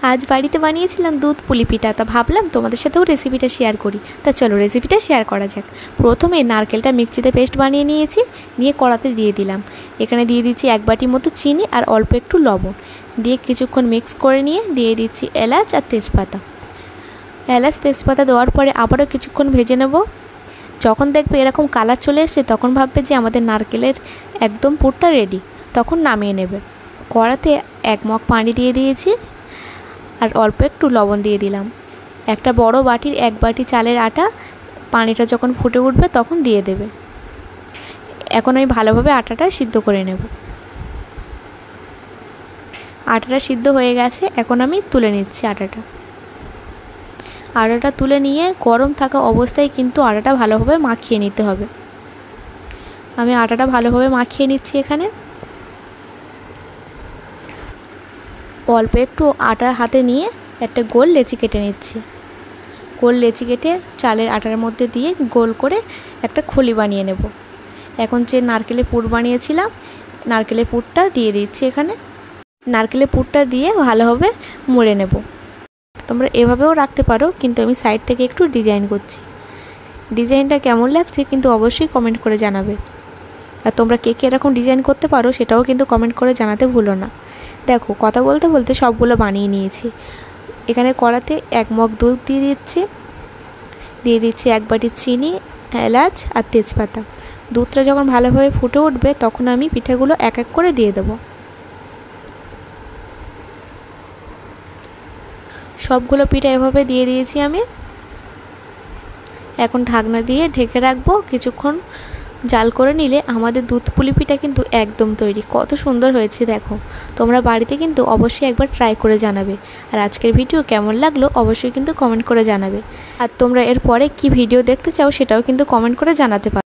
আজ বাড়িতে বানিয়েছিলাম দুধ পুলি পিঠা, তা ভাবলাম তোমাদের সাথেও রেসিপিটা শেয়ার করি। তা চলো রেসিপিটা শেয়ার করা যাক। প্রথমে নারকেলটা মিক্সিতে পেস্ট বানিয়ে নিয়েছি, নিয়ে কড়াতে দিয়ে দিলাম। এখানে দিয়ে দিচ্ছি 1 বাটি মতো চিনি আর অল্প একটু লবণ দিয়ে কিছুক্ষণ মিক্স করে নিয়ে দিয়ে দিচ্ছি এলাচ আর তেজপাতা। এলাচ তেজপাতা দেওয়ার পরে আবারও কিছুক্ষণ ভেজে নেব। যখন দেখবে এরকম কালার চলে এসছে তখন ভাববে যে আমাদের নারকেলের একদম পুরটা রেডি, তখন নামিয়ে নেবে। কড়াতে 1 মগ পানি দিয়ে দিয়েছি আর অল্প একটু লবণ দিয়ে দিলাম। একটা বড় বাটির 1 বাটি চালের আটা পানিটা যখন ফুটে উঠবে তখন দিয়ে দেবে। এখন আমি ভালোভাবে আটাটা সিদ্ধ করে নেব। আটাটা সিদ্ধ হয়ে গেছে, এখন আমি তুলে নিচ্ছি আটাটা তুলে নিয়ে গরম থাকা অবস্থায় কিন্তু আটাটা ভালোভাবে মাখিয়ে নিতে হবে। আমি আটাটা ভালোভাবে মাখিয়ে নিচ্ছি। এখানে অল্প একটু আটা হাতে নিয়ে একটা গোল লেচি কেটে নিচ্ছি। গোল লেচি কেটে চালের আটার মধ্যে দিয়ে গোল করে একটা খলি বানিয়ে নেব। এখন যে নারকেলের পুর বানিয়েছিলাম নারকেলের পুরটা দিয়ে দিচ্ছি। এখানে নারকেলের পুরটা দিয়ে ভালোভাবে মুড়ে নেব। তোমরা এভাবেও রাখতে পারো, কিন্তু আমি সাইড থেকে একটু ডিজাইন করছি। ডিজাইনটা কেমন লাগছে কিন্তু অবশ্যই কমেন্ট করে জানাবে। আর তোমরা কে কে এরকম ডিজাইন করতে পারো সেটাও কিন্তু কমেন্ট করে জানাতে ভুলো না। দেখো কথা বলতে বলতে সবগুলো বানিয়ে নিয়েছি। এখানে কড়াতে 1 মগ দুধ দিয়ে দিচ্ছি 1 বাটি চিনি, এলাচ আর তেজপাতা। দুধটা যখন ভালোভাবে ফুটে উঠবে তখন আমি পিঠাগুলো এক এক করে দিয়ে দেবো। সবগুলো পিঠা এভাবে দিয়ে দিয়েছি আমি। এখন ঢাকনা দিয়ে ঢেকে রাখবো। কিছুক্ষণ জাল করে নিলে আমাদের দুধ পুলি পিঠা কিন্তু একদম তৈরি। কত সুন্দর হয়েছে দেখো। তোমরা বাড়িতে কিন্তু অবশ্যই একবার ট্রাই করে জানাবে। আর আজকের ভিডিও কেমন লাগলো অবশ্যই কিন্তু কমেন্ট করে জানাবে। আর তোমরা এর পরে কি ভিডিও দেখতে চাও সেটাও কিন্তু কমেন্ট করে জানাতে পারো।